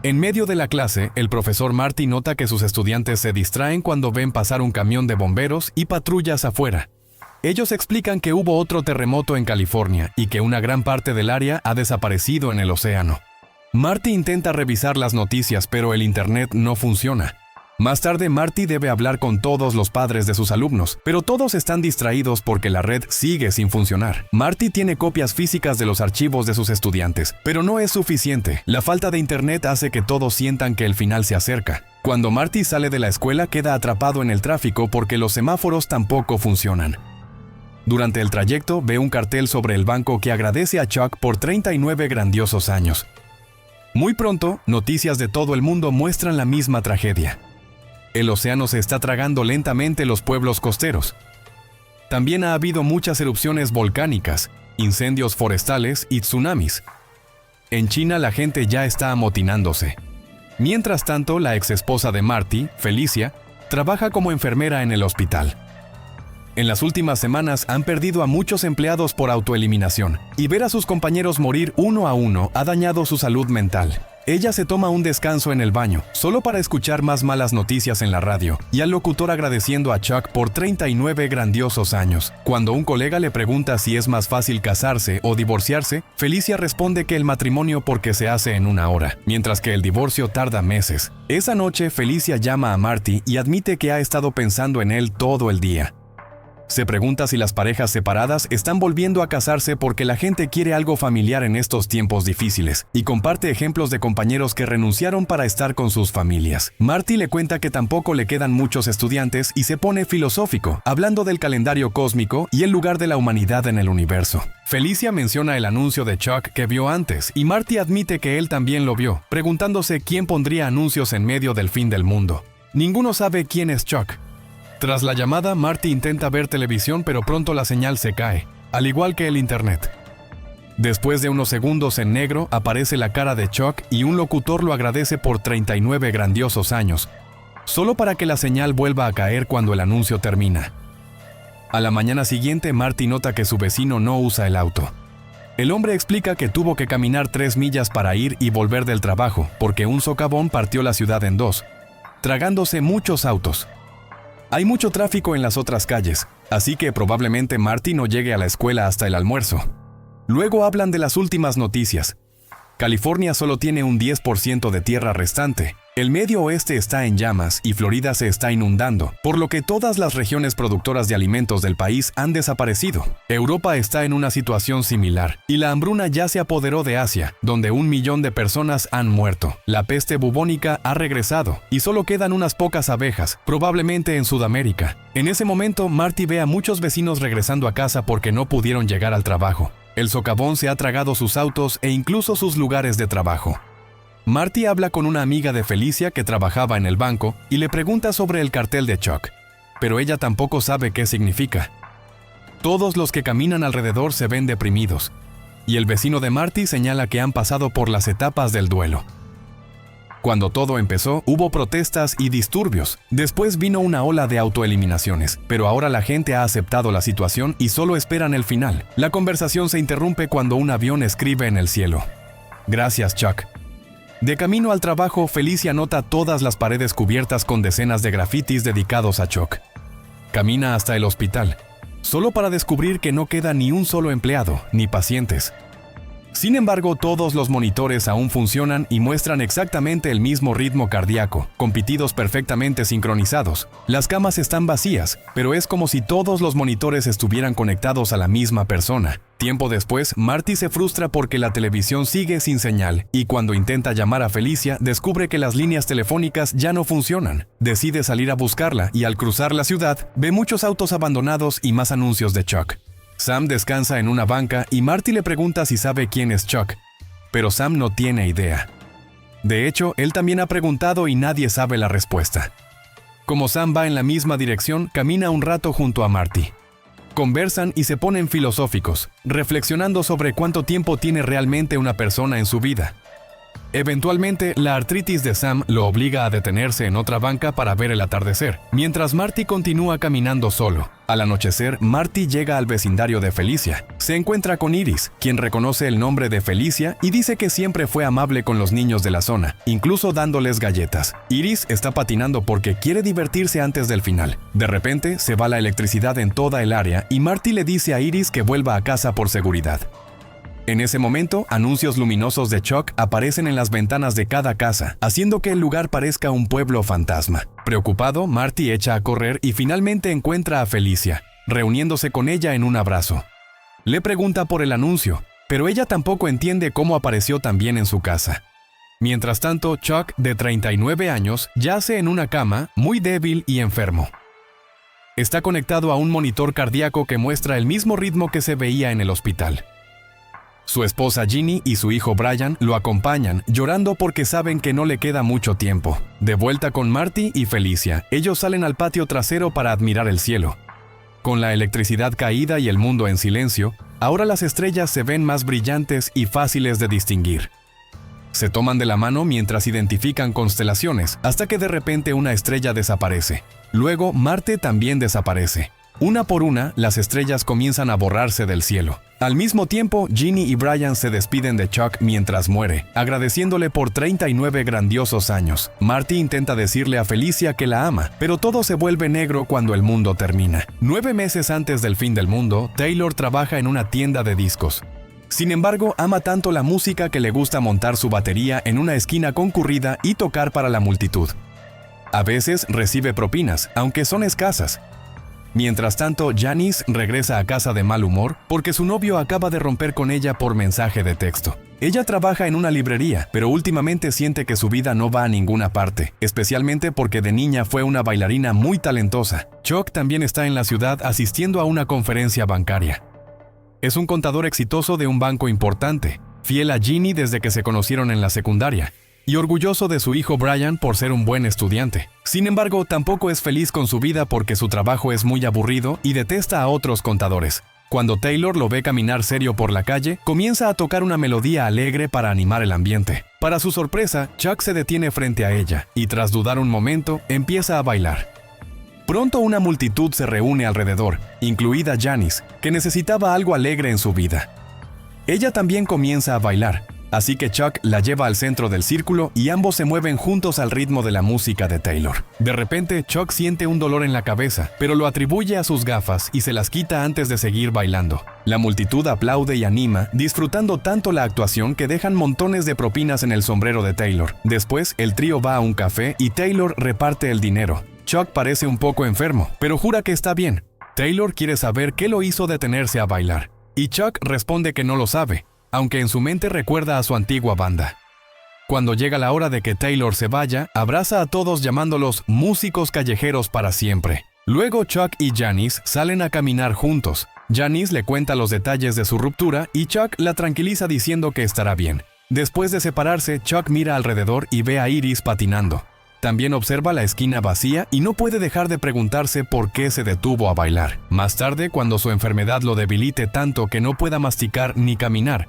En medio de la clase, el profesor Marty nota que sus estudiantes se distraen cuando ven pasar un camión de bomberos y patrullas afuera. Ellos explican que hubo otro terremoto en California y que una gran parte del área ha desaparecido en el océano. Marty intenta revisar las noticias, pero el internet no funciona. Más tarde, Marty debe hablar con todos los padres de sus alumnos, pero todos están distraídos porque la red sigue sin funcionar. Marty tiene copias físicas de los archivos de sus estudiantes, pero no es suficiente. La falta de internet hace que todos sientan que el final se acerca. Cuando Marty sale de la escuela, queda atrapado en el tráfico porque los semáforos tampoco funcionan. Durante el trayecto, ve un cartel sobre el banco que agradece a Chuck por 39 grandiosos años. Muy pronto, noticias de todo el mundo muestran la misma tragedia. El océano se está tragando lentamente los pueblos costeros. También ha habido muchas erupciones volcánicas, incendios forestales y tsunamis. En China la gente ya está amotinándose. Mientras tanto, la exesposa de Marty, Felicia, trabaja como enfermera en el hospital. En las últimas semanas han perdido a muchos empleados por autoeliminación, y ver a sus compañeros morir uno a uno ha dañado su salud mental. Ella se toma un descanso en el baño, solo para escuchar más malas noticias en la radio, y al locutor agradeciendo a Chuck por 39 grandiosos años. Cuando un colega le pregunta si es más fácil casarse o divorciarse, Felicia responde que el matrimonio porque se hace en una hora, mientras que el divorcio tarda meses. Esa noche, Felicia llama a Marty y admite que ha estado pensando en él todo el día. Se pregunta si las parejas separadas están volviendo a casarse porque la gente quiere algo familiar en estos tiempos difíciles, y comparte ejemplos de compañeros que renunciaron para estar con sus familias. Marty le cuenta que tampoco le quedan muchos estudiantes y se pone filosófico, hablando del calendario cósmico y el lugar de la humanidad en el universo. Felicia menciona el anuncio de Chuck que vio antes, y Marty admite que él también lo vio, preguntándose quién pondría anuncios en medio del fin del mundo. Ninguno sabe quién es Chuck. Tras la llamada, Marty intenta ver televisión, pero pronto la señal se cae, al igual que el internet. Después de unos segundos en negro, aparece la cara de Chuck y un locutor lo agradece por 39 grandiosos años, solo para que la señal vuelva a caer cuando el anuncio termina. A la mañana siguiente, Marty nota que su vecino no usa el auto. El hombre explica que tuvo que caminar 3 millas para ir y volver del trabajo, porque un socavón partió la ciudad en dos, tragándose muchos autos. Hay mucho tráfico en las otras calles, así que probablemente Marty no llegue a la escuela hasta el almuerzo. Luego hablan de las últimas noticias. California solo tiene un 10% de tierra restante. El medio oeste está en llamas y Florida se está inundando, por lo que todas las regiones productoras de alimentos del país han desaparecido. Europa está en una situación similar, y la hambruna ya se apoderó de Asia, donde 1 millón de personas han muerto. La peste bubónica ha regresado, y solo quedan unas pocas abejas, probablemente en Sudamérica. En ese momento, Marty ve a muchos vecinos regresando a casa porque no pudieron llegar al trabajo. El socavón se ha tragado sus autos e incluso sus lugares de trabajo. Marty habla con una amiga de Felicia que trabajaba en el banco y le pregunta sobre el cartel de Chuck, pero ella tampoco sabe qué significa. Todos los que caminan alrededor se ven deprimidos, y el vecino de Marty señala que han pasado por las etapas del duelo. Cuando todo empezó, hubo protestas y disturbios. Después vino una ola de autoeliminaciones, pero ahora la gente ha aceptado la situación y solo esperan el final. La conversación se interrumpe cuando un avión escribe en el cielo: "Gracias, Chuck". De camino al trabajo, Felicia nota todas las paredes cubiertas con decenas de grafitis dedicados a Chuck. Camina hasta el hospital, solo para descubrir que no queda ni un solo empleado, ni pacientes. Sin embargo, todos los monitores aún funcionan y muestran exactamente el mismo ritmo cardíaco, con pitidos perfectamente sincronizados. Las camas están vacías, pero es como si todos los monitores estuvieran conectados a la misma persona. Tiempo después, Marty se frustra porque la televisión sigue sin señal, y cuando intenta llamar a Felicia, descubre que las líneas telefónicas ya no funcionan. Decide salir a buscarla, y al cruzar la ciudad, ve muchos autos abandonados y más anuncios de Chuck. Sam descansa en una banca y Marty le pregunta si sabe quién es Chuck, pero Sam no tiene idea. De hecho, él también ha preguntado y nadie sabe la respuesta. Como Sam va en la misma dirección, camina un rato junto a Marty. Conversan y se ponen filosóficos, reflexionando sobre cuánto tiempo tiene realmente una persona en su vida. Eventualmente, la artritis de Sam lo obliga a detenerse en otra banca para ver el atardecer, mientras Marty continúa caminando solo. Al anochecer, Marty llega al vecindario de Felicia. Se encuentra con Iris, quien reconoce el nombre de Felicia y dice que siempre fue amable con los niños de la zona, incluso dándoles galletas. Iris está patinando porque quiere divertirse antes del final. De repente, se va la electricidad en toda el área y Marty le dice a Iris que vuelva a casa por seguridad. En ese momento, anuncios luminosos de Chuck aparecen en las ventanas de cada casa, haciendo que el lugar parezca un pueblo fantasma. Preocupado, Marty echa a correr y finalmente encuentra a Felicia, reuniéndose con ella en un abrazo. Le pregunta por el anuncio, pero ella tampoco entiende cómo apareció también en su casa. Mientras tanto, Chuck, de 39 años, yace en una cama, muy débil y enfermo. Está conectado a un monitor cardíaco que muestra el mismo ritmo que se veía en el hospital. Su esposa Ginny y su hijo Brian lo acompañan, llorando porque saben que no le queda mucho tiempo. De vuelta con Marty y Felicia, ellos salen al patio trasero para admirar el cielo. Con la electricidad caída y el mundo en silencio, ahora las estrellas se ven más brillantes y fáciles de distinguir. Se toman de la mano mientras identifican constelaciones, hasta que de repente una estrella desaparece. Luego, Marte también desaparece. Una por una, las estrellas comienzan a borrarse del cielo. Al mismo tiempo, Ginny y Brian se despiden de Chuck mientras muere, agradeciéndole por 39 grandiosos años. Marty intenta decirle a Felicia que la ama, pero todo se vuelve negro cuando el mundo termina. 9 meses antes del fin del mundo, Taylor trabaja en una tienda de discos. Sin embargo, ama tanto la música que le gusta montar su batería en una esquina concurrida y tocar para la multitud. A veces recibe propinas, aunque son escasas. Mientras tanto, Janice regresa a casa de mal humor porque su novio acaba de romper con ella por mensaje de texto. Ella trabaja en una librería, pero últimamente siente que su vida no va a ninguna parte, especialmente porque de niña fue una bailarina muy talentosa. Chuck también está en la ciudad asistiendo a una conferencia bancaria. Es un contador exitoso de un banco importante, fiel a Ginny desde que se conocieron en la secundaria, y orgulloso de su hijo Brian por ser un buen estudiante. Sin embargo, tampoco es feliz con su vida porque su trabajo es muy aburrido y detesta a otros contadores. Cuando Taylor lo ve caminar serio por la calle, comienza a tocar una melodía alegre para animar el ambiente. Para su sorpresa, Chuck se detiene frente a ella y tras dudar un momento, empieza a bailar. Pronto una multitud se reúne alrededor, incluida Janice, que necesitaba algo alegre en su vida. Ella también comienza a bailar, así que Chuck la lleva al centro del círculo y ambos se mueven juntos al ritmo de la música de Taylor. De repente, Chuck siente un dolor en la cabeza, pero lo atribuye a sus gafas y se las quita antes de seguir bailando. La multitud aplaude y anima, disfrutando tanto la actuación que dejan montones de propinas en el sombrero de Taylor. Después, el trío va a un café y Taylor reparte el dinero. Chuck parece un poco enfermo, pero jura que está bien. Taylor quiere saber qué lo hizo detenerse a bailar, y Chuck responde que no lo sabe, aunque en su mente recuerda a su antigua banda. Cuando llega la hora de que Taylor se vaya, abraza a todos llamándolos músicos callejeros para siempre. Luego Chuck y Janice salen a caminar juntos. Janice le cuenta los detalles de su ruptura y Chuck la tranquiliza diciendo que estará bien. Después de separarse, Chuck mira alrededor y ve a Iris patinando. También observa la esquina vacía y no puede dejar de preguntarse por qué se detuvo a bailar. Más tarde, cuando su enfermedad lo debilite tanto que no pueda masticar ni caminar,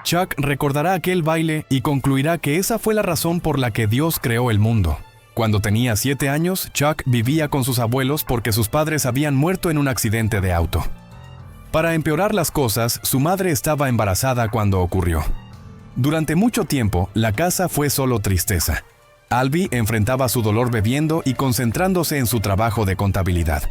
Chuck recordará aquel baile y concluirá que esa fue la razón por la que Dios creó el mundo. Cuando tenía 7 años, Chuck vivía con sus abuelos porque sus padres habían muerto en un accidente de auto. Para empeorar las cosas, su madre estaba embarazada cuando ocurrió. Durante mucho tiempo, la casa fue solo tristeza. Albie enfrentaba su dolor bebiendo y concentrándose en su trabajo de contabilidad.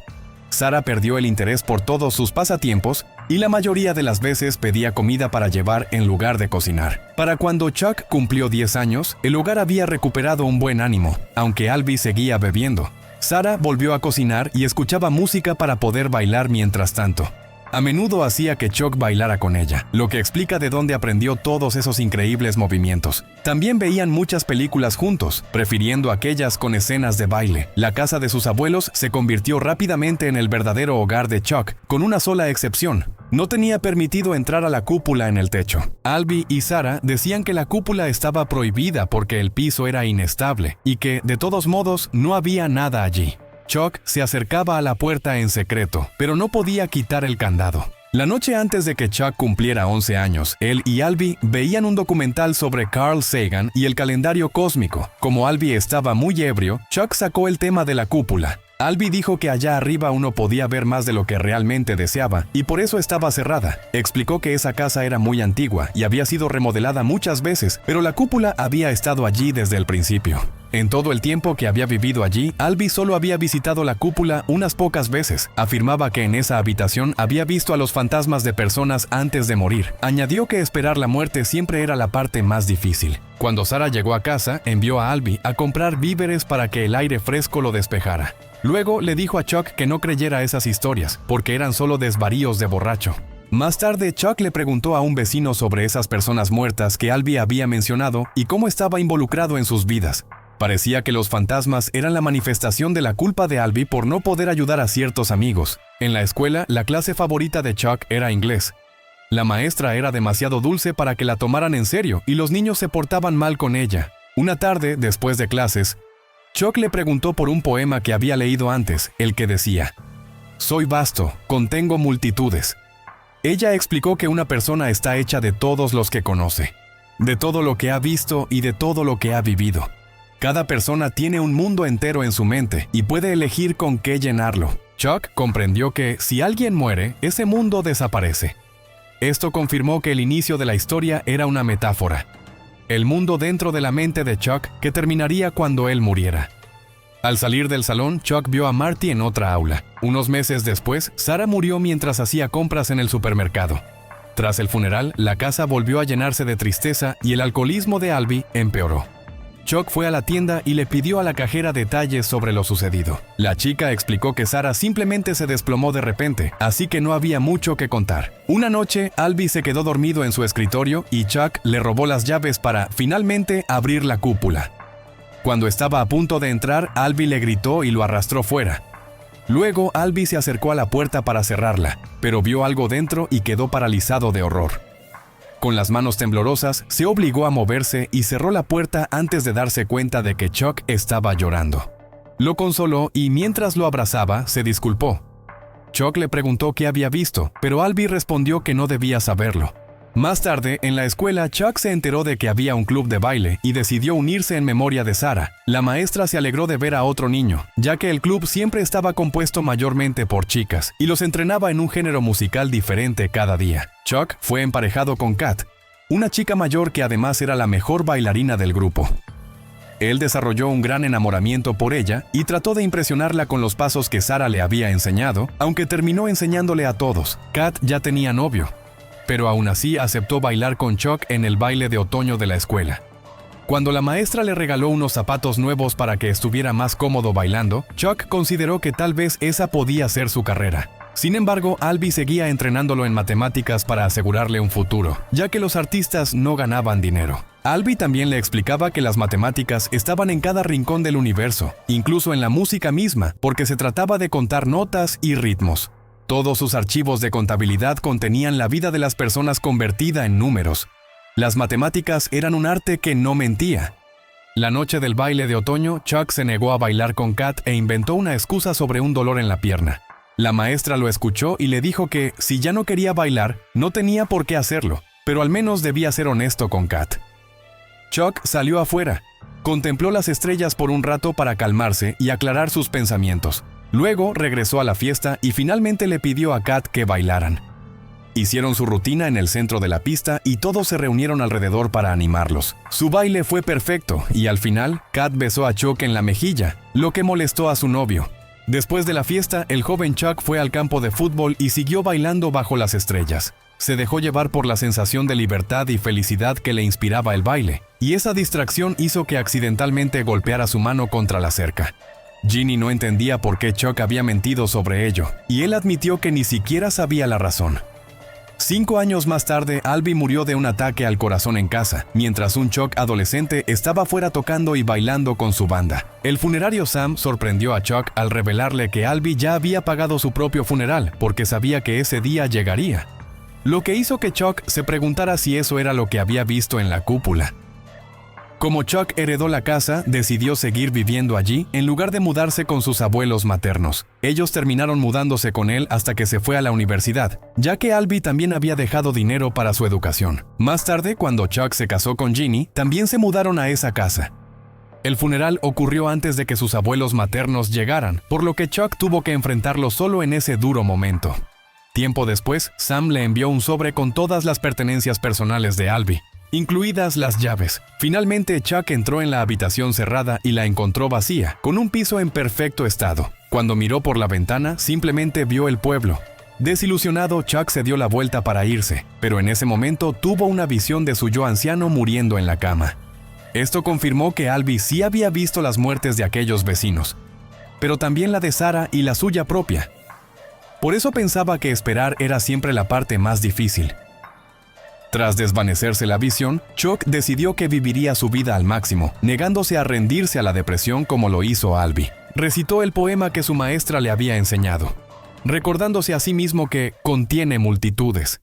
Sarah perdió el interés por todos sus pasatiempos y la mayoría de las veces pedía comida para llevar en lugar de cocinar. Para cuando Chuck cumplió 10 años, el hogar había recuperado un buen ánimo, aunque Albie seguía bebiendo. Sarah volvió a cocinar y escuchaba música para poder bailar mientras tanto. A menudo hacía que Chuck bailara con ella, lo que explica de dónde aprendió todos esos increíbles movimientos. También veían muchas películas juntos, prefiriendo aquellas con escenas de baile. La casa de sus abuelos se convirtió rápidamente en el verdadero hogar de Chuck, con una sola excepción. No tenía permitido entrar a la cúpula en el techo. Albie y Sarah decían que la cúpula estaba prohibida porque el piso era inestable y que, de todos modos, no había nada allí. Chuck se acercaba a la puerta en secreto, pero no podía quitar el candado. La noche antes de que Chuck cumpliera 11 años, él y Albie veían un documental sobre Carl Sagan y el calendario cósmico. Como Albie estaba muy ebrio, Chuck sacó el tema de la cúpula. Albie dijo que allá arriba uno podía ver más de lo que realmente deseaba, y por eso estaba cerrada. Explicó que esa casa era muy antigua y había sido remodelada muchas veces, pero la cúpula había estado allí desde el principio. En todo el tiempo que había vivido allí, Albie solo había visitado la cúpula unas pocas veces. Afirmaba que en esa habitación había visto a los fantasmas de personas antes de morir. Añadió que esperar la muerte siempre era la parte más difícil. Cuando Sarah llegó a casa, envió a Albie a comprar víveres para que el aire fresco lo despejara. Luego le dijo a Chuck que no creyera esas historias, porque eran solo desvaríos de borracho. Más tarde, Chuck le preguntó a un vecino sobre esas personas muertas que Albie había mencionado y cómo estaba involucrado en sus vidas. Parecía que los fantasmas eran la manifestación de la culpa de Albie por no poder ayudar a ciertos amigos. En la escuela, la clase favorita de Chuck era inglés. La maestra era demasiado dulce para que la tomaran en serio y los niños se portaban mal con ella. Una tarde, después de clases, Chuck le preguntó por un poema que había leído antes, el que decía: «Soy vasto, contengo multitudes». Ella explicó que una persona está hecha de todos los que conoce, de todo lo que ha visto y de todo lo que ha vivido. Cada persona tiene un mundo entero en su mente y puede elegir con qué llenarlo. Chuck comprendió que si alguien muere, ese mundo desaparece. Esto confirmó que el inicio de la historia era una metáfora. El mundo dentro de la mente de Chuck que terminaría cuando él muriera. Al salir del salón, Chuck vio a Marty en otra aula. Unos meses después, Sarah murió mientras hacía compras en el supermercado. Tras el funeral, la casa volvió a llenarse de tristeza y el alcoholismo de Albie empeoró. Chuck fue a la tienda y le pidió a la cajera detalles sobre lo sucedido. La chica explicó que Sarah simplemente se desplomó de repente, así que no había mucho que contar. Una noche, Albie se quedó dormido en su escritorio y Chuck le robó las llaves para, finalmente, abrir la cúpula. Cuando estaba a punto de entrar, Albie le gritó y lo arrastró fuera. Luego, Albie se acercó a la puerta para cerrarla, pero vio algo dentro y quedó paralizado de horror. Con las manos temblorosas, se obligó a moverse y cerró la puerta antes de darse cuenta de que Chuck estaba llorando. Lo consoló y mientras lo abrazaba, se disculpó. Chuck le preguntó qué había visto, pero Albie respondió que no debía saberlo. Más tarde, en la escuela, Chuck se enteró de que había un club de baile y decidió unirse en memoria de Sarah. La maestra se alegró de ver a otro niño, ya que el club siempre estaba compuesto mayormente por chicas y los entrenaba en un género musical diferente cada día. Chuck fue emparejado con Kat, una chica mayor que además era la mejor bailarina del grupo. Él desarrolló un gran enamoramiento por ella y trató de impresionarla con los pasos que Sarah le había enseñado, aunque terminó enseñándole a todos. Kat ya tenía novio, pero aún así aceptó bailar con Chuck en el baile de otoño de la escuela. Cuando la maestra le regaló unos zapatos nuevos para que estuviera más cómodo bailando, Chuck consideró que tal vez esa podía ser su carrera. Sin embargo, Albie seguía entrenándolo en matemáticas para asegurarle un futuro, ya que los artistas no ganaban dinero. Albie también le explicaba que las matemáticas estaban en cada rincón del universo, incluso en la música misma, porque se trataba de contar notas y ritmos. Todos sus archivos de contabilidad contenían la vida de las personas convertida en números. Las matemáticas eran un arte que no mentía. La noche del baile de otoño, Chuck se negó a bailar con Kat e inventó una excusa sobre un dolor en la pierna. La maestra lo escuchó y le dijo que, si ya no quería bailar, no tenía por qué hacerlo, pero al menos debía ser honesto con Kat. Chuck salió afuera, contempló las estrellas por un rato para calmarse y aclarar sus pensamientos. Luego regresó a la fiesta y finalmente le pidió a Kat que bailaran. Hicieron su rutina en el centro de la pista y todos se reunieron alrededor para animarlos. Su baile fue perfecto y al final, Kat besó a Chuck en la mejilla, lo que molestó a su novio. Después de la fiesta, el joven Chuck fue al campo de fútbol y siguió bailando bajo las estrellas. Se dejó llevar por la sensación de libertad y felicidad que le inspiraba el baile, y esa distracción hizo que accidentalmente golpeara su mano contra la cerca. Ginny no entendía por qué Chuck había mentido sobre ello, y él admitió que ni siquiera sabía la razón. 5 años más tarde, Albie murió de un ataque al corazón en casa, mientras un Chuck adolescente estaba fuera tocando y bailando con su banda. El funerario Sam sorprendió a Chuck al revelarle que Albie ya había pagado su propio funeral, porque sabía que ese día llegaría. Lo que hizo que Chuck se preguntara si eso era lo que había visto en la cúpula. Como Chuck heredó la casa, decidió seguir viviendo allí en lugar de mudarse con sus abuelos maternos. Ellos terminaron mudándose con él hasta que se fue a la universidad, ya que Albie también había dejado dinero para su educación. Más tarde, cuando Chuck se casó con Ginny, también se mudaron a esa casa. El funeral ocurrió antes de que sus abuelos maternos llegaran, por lo que Chuck tuvo que enfrentarlo solo en ese duro momento. Tiempo después, Sam le envió un sobre con todas las pertenencias personales de Albie, incluidas las llaves. Finalmente, Chuck entró en la habitación cerrada y la encontró vacía, con un piso en perfecto estado. Cuando miró por la ventana, simplemente vio el pueblo. Desilusionado, Chuck se dio la vuelta para irse, pero en ese momento tuvo una visión de su yo anciano muriendo en la cama. Esto confirmó que Albie sí había visto las muertes de aquellos vecinos, pero también la de Sarah y la suya propia. Por eso pensaba que esperar era siempre la parte más difícil. Tras desvanecerse la visión, Chuck decidió que viviría su vida al máximo, negándose a rendirse a la depresión como lo hizo Albie. Recitó el poema que su maestra le había enseñado, recordándose a sí mismo que contiene multitudes.